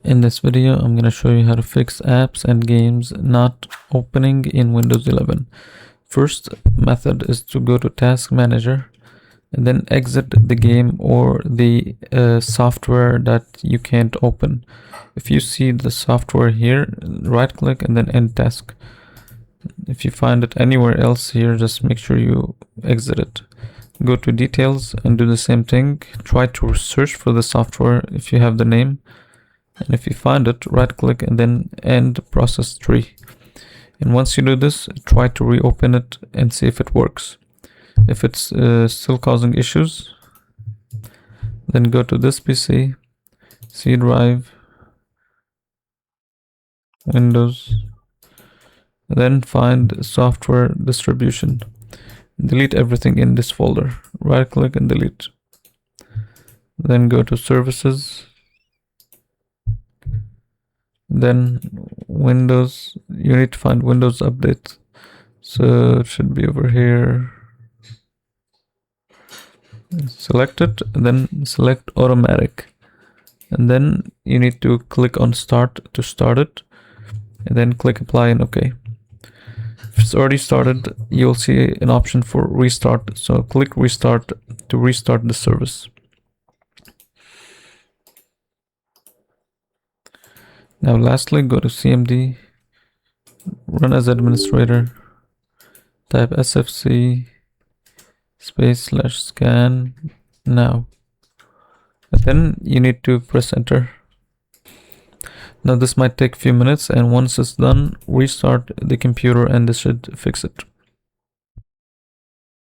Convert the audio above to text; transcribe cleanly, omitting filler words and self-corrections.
In this video, I'm going to show you how to fix apps and games not opening in Windows 11. First method is to go to Task Manager and then exit the game or the software that you can't open. If you see the software here, right click and then End Task. If you find it anywhere else here, just make sure you exit it. Go to Details and do the same thing. Try to search for the software if you have the name. And if you find it, right click and then End Process Tree. And once you do this, try to reopen it and see if it works. If it's still causing issues, then go to this PC, C drive, Windows, then find software distribution. Delete everything in this folder. Right click and delete. Then go to services. Then Windows, you need to find Windows Update. So it should be over here. Select it, and then select Automatic. And then you need to click on Start to start it. And then click Apply and OK. If it's already started, you'll see an option for Restart. So click Restart to restart the service. Now lastly, go to CMD, run as administrator, type sfc /scan now, and then you need to press enter. Now this might take a few minutes, and once it's done, restart the computer and this should fix it.